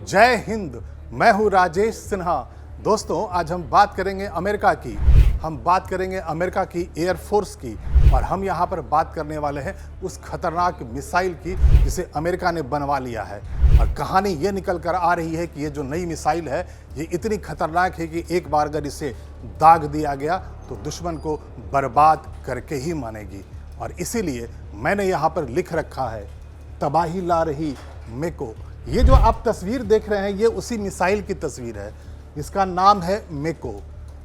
जय हिंद। मैं हूं राजेश सिन्हा। दोस्तों, आज हम बात करेंगे अमेरिका की। हम बात करेंगे अमेरिका की एयरफोर्स की, और हम यहां पर बात करने वाले हैं उस खतरनाक मिसाइल की जिसे अमेरिका ने बनवा लिया है। और कहानी ये निकल कर आ रही है कि ये जो नई मिसाइल है ये इतनी खतरनाक है कि एक बार अगर इसे दाग दिया गया तो दुश्मन को बर्बाद करके ही मानेगी। और इसीलिए मैंने यहाँ पर लिख रखा है, तबाही ला रही मेको। ये जो आप तस्वीर देख रहे हैं ये उसी मिसाइल की तस्वीर है, इसका नाम है मेको।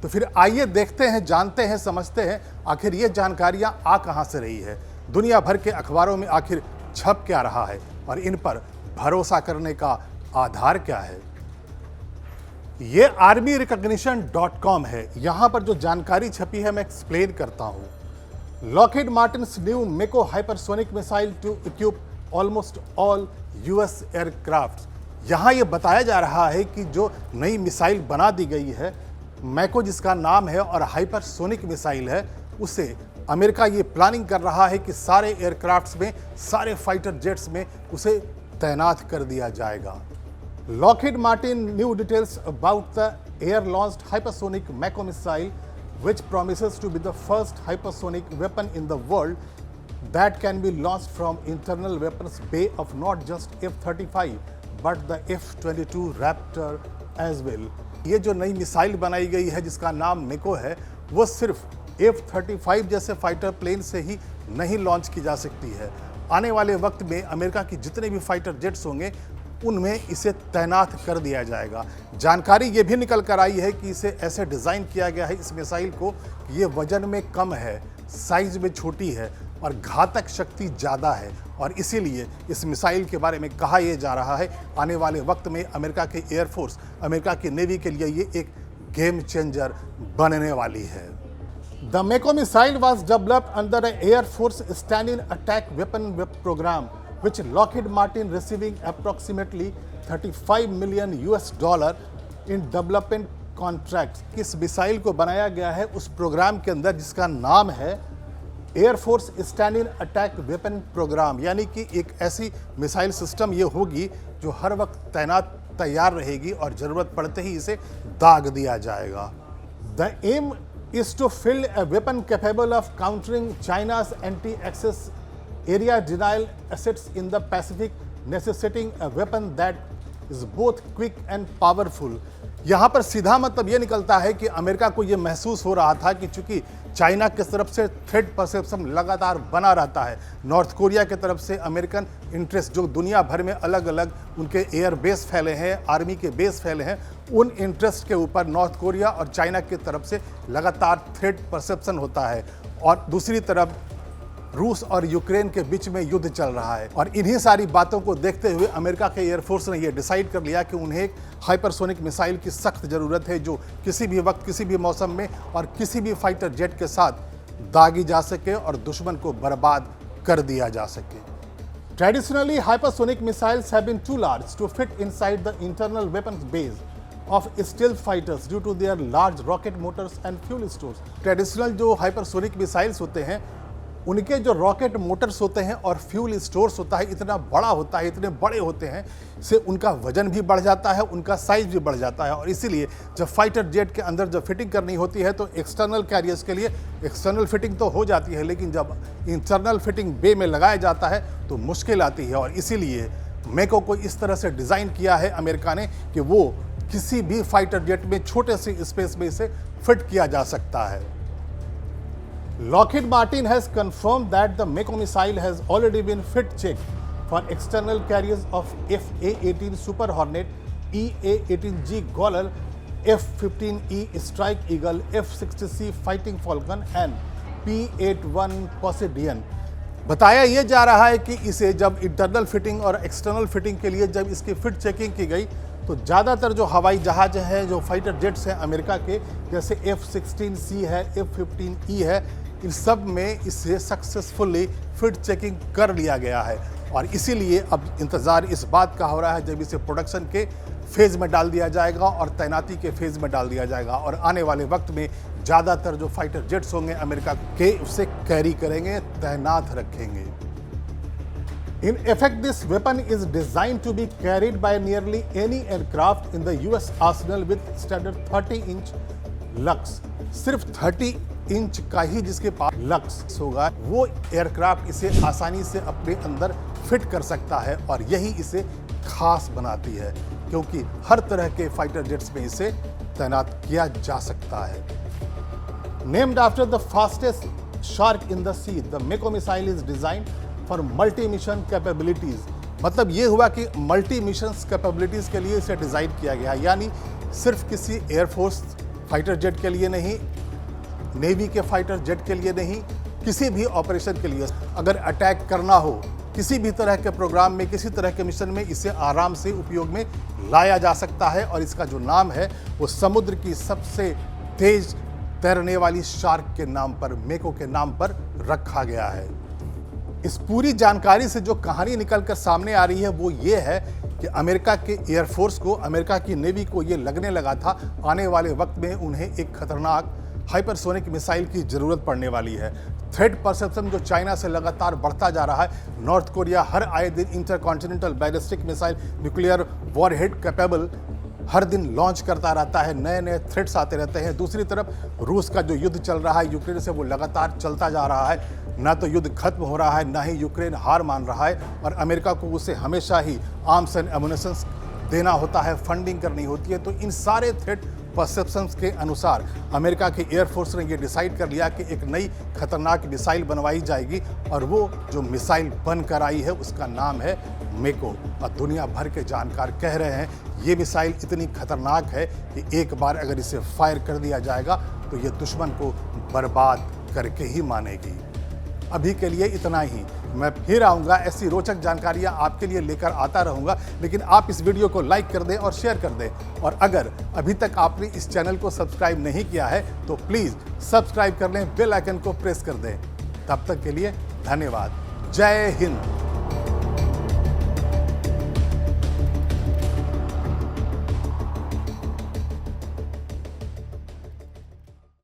तो फिर आइए देखते हैं, जानते हैं, समझते हैं आखिर ये जानकारियां आ कहां से रही है, दुनिया भर के अखबारों में आखिर छप क्या रहा है और इन पर भरोसा करने का आधार क्या है। ये armyrecognition.com है। यहां पर जो जानकारी छपी है मैं एक्सप्लेन करता हूं। Lockheed Martin's new MACO hypersonic missile to equip almost all US aircraft. यहाँ ये बताया जा रहा है कि जो नई मिसाइल बना दी गई है मैको, जिसका नाम है और हाइपरसोनिक मिसाइल है, उसे अमेरिका ये प्लानिंग कर रहा है कि सारे एयरक्राफ्ट्स में, सारे फाइटर जेट्स में उसे तैनात कर दिया जाएगा। Lockheed Martin new details about the air launched hypersonic Mako missile which promises to be the first hypersonic weapon in the world that can be launched from internal weapons bay of not just F-35 but the F-22 Raptor as well। ये जो नई missile बनाई गई है जिसका नाम मेको है, वो सिर्फ F-35 जैसे फाइटर प्लेन से ही नहीं लॉन्च की जा सकती है। आने वाले वक्त में अमेरिका की जितने भी फाइटर जेट्स होंगे उनमें इसे तैनात कर दिया जाएगा। जानकारी ये भी निकल कर आई है कि इसे ऐसे डिज़ाइन किया गया है, इस मिसाइल को, ये वजन में कम है, साइज में छोटी है और घातक शक्ति ज़्यादा है। और इसीलिए इस मिसाइल के बारे में कहा यह जा रहा है आने वाले वक्त में अमेरिका के एयरफोर्स, अमेरिका की नेवी के लिए ये एक गेम चेंजर बनने वाली है। द मेको missile was developed under a air force standing attack weapon program which Lockheed Martin receiving approximately $35 million in development contracts। इस मिसाइल को बनाया गया है उस प्रोग्राम के अंदर जिसका नाम है air force standing attack weapon program, यानी कि एक ऐसी मिसाइल सिस्टम ये होगी जो हर वक्त तैनात तैयार रहेगी और ज़रूरत पड़ते ही इसे दाग दिया जाएगा। The aim is to field a weapon capable of countering China's anti-access area denial assets in the Pacific, necessitating a weapon that is both quick and powerful। यहाँ पर सीधा मतलब ये निकलता है कि अमेरिका को ये महसूस हो रहा था कि चूंकि चाइना की तरफ से थ्रेट परसेप्शन लगातार बना रहता है, नॉर्थ कोरिया की तरफ से अमेरिकन इंटरेस्ट जो दुनिया भर में अलग अलग उनके एयर बेस फैले हैं, आर्मी के बेस फैले हैं, उन इंटरेस्ट के ऊपर नॉर्थ कोरिया और चाइना की तरफ से लगातार थ्रेट परसेप्शन होता है। और दूसरी तरफ रूस और यूक्रेन के बीच में युद्ध चल रहा है। और इन्हीं सारी बातों को देखते हुए अमेरिका के एयरफोर्स ने यह डिसाइड कर लिया कि उन्हें एक हाइपरसोनिक मिसाइल की सख्त ज़रूरत है जो किसी भी वक्त, किसी भी मौसम में और किसी भी फाइटर जेट के साथ दागी जा सके और दुश्मन को बर्बाद कर दिया जा सके। Traditionally hypersonic missiles have been too large to fit inside the internal weapons bays of stealth fighters due to their large rocket motors and fuel stores. Traditional जो हाइपरसोनिक मिसाइल्स होते हैं उनके जो रॉकेट मोटर्स होते हैं और fuel stores होता है इतना बड़ा होता है, इतने बड़े होते हैं, इससे उनका वजन भी बढ़ जाता है, उनका साइज भी बढ़ जाता है। और इसीलिए जब फाइटर जेट के अंदर जब फिटिंग करनी होती है तो एक्सटर्नल कैरियर्स के लिए एक्सटर्नल फिटिंग तो हो जाती है, लेकिन जब इंटरनल फिटिंग बे में लगाया जाता है तो मुश्किल आती है। और इसीलिए मेको को इस तरह से डिज़ाइन किया है अमेरिका ने कि वो किसी भी फाइटर जेट में छोटे से स्पेस में इसे फिट किया जा सकता है। Lockheed Martin has confirmed that the MECO missile has already been fit checked for external carriers of F/A-18 Super Hornet, EA-18G Goller, F-15E Strike Eagle, F-60C Fighting Falcon and P-81 Poseidon। बताया ये जा रहा है कि इसे जब internal fitting और external fitting के लिए जब इसकी फिट चेकिंग की गई तो ज़्यादातर जो हवाई जहाज़ हैं, जो फाइटर जेट्स हैं अमेरिका के, जैसे F-16C है, F-15E है, इन सब में इसे सक्सेसफुली फिट चेकिंग कर लिया गया है। और इसीलिए अब इंतज़ार इस बात का हो रहा है जब इसे प्रोडक्शन के फेज़ में डाल दिया जाएगा और तैनाती के फेज़ में डाल दिया जाएगा। और आने वाले वक्त में ज़्यादातर जो फाइटर जेट्स होंगे अमेरिका के उसे कैरी करेंगे, तैनात रखेंगे। In effect, this weapon is designed to be carried by nearly any aircraft in the US arsenal with standard 30-inch lux. सिर्फ 30 इंच का ही जिसके पास लक्स होगा वो एयरक्राफ्ट इसे आसानी से अपने अंदर फिट कर सकता है और यही इसे खास बनाती है क्योंकि हर तरह के फाइटर जेट्स में इसे तैनात किया जा सकता है। Named after the fastest shark in the sea, the मेको missile is designed for multi mission capabilities. मतलब ये हुआ कि मल्टी मिशन कैपेबिलिटीज के लिए इसे डिजाइन किया गया, यानी सिर्फ किसी एयरफोर्स फाइटर जेट के लिए नहीं, नेवी के फाइटर जेट के लिए नहीं, किसी भी ऑपरेशन के लिए अगर अटैक करना हो किसी भी तरह के प्रोग्राम में, किसी तरह के मिशन में, इसे आराम से उपयोग में लाया जा सकता है। और इसका जो नाम है वो समुद्र की सबसे तेज तैरने वाली शार्क के नाम पर, मेको के नाम पर रखा गया है। इस पूरी जानकारी से जो कहानी निकलकर सामने आ रही है वो ये है कि अमेरिका के एयरफोर्स को, अमेरिका की नेवी को ये लगने लगा था आने वाले वक्त में उन्हें एक खतरनाक हाइपरसोनिक मिसाइल की ज़रूरत पड़ने वाली है। थ्रेट परसेप्शन जो चाइना से लगातार बढ़ता जा रहा है, नॉर्थ कोरिया हर आए दिन intercontinental ballistic missile nuclear warhead capable हर दिन लॉन्च करता रहता है, नए नए थ्रेट्स आते रहते हैं। दूसरी तरफ रूस का जो युद्ध चल रहा है यूक्रेन से, वो लगातार चलता जा रहा है। ना तो युद्ध खत्म हो रहा है, ना ही यूक्रेन हार मान रहा है और अमेरिका को उसे हमेशा ही आर्म्स एंड एमुनिशंस देना होता है, फंडिंग करनी होती है। तो इन सारे थ्रेट परसेप्शंस के अनुसार अमेरिका के एयरफोर्स ने ये डिसाइड कर लिया कि एक नई खतरनाक मिसाइल बनवाई जाएगी और वो जो मिसाइल बन कर आई है उसका नाम है मेको। और दुनिया भर के जानकार कह रहे हैं ये मिसाइल इतनी खतरनाक है कि एक बार अगर इसे फायर कर दिया जाएगा तो ये दुश्मन को बर्बाद करके ही मानेगी। अभी के लिए इतना ही। मैं फिर आऊँगा, ऐसी रोचक जानकारियाँ आपके लिए लेकर आता रहूँगा, लेकिन आप इस वीडियो को लाइक कर दें और शेयर कर दें। और अगर अभी तक आपने इस चैनल को सब्सक्राइब नहीं किया है तो प्लीज़ सब्सक्राइब कर लें, बेल आइकन को प्रेस कर दें। तब तक के लिए धन्यवाद। जय हिंद।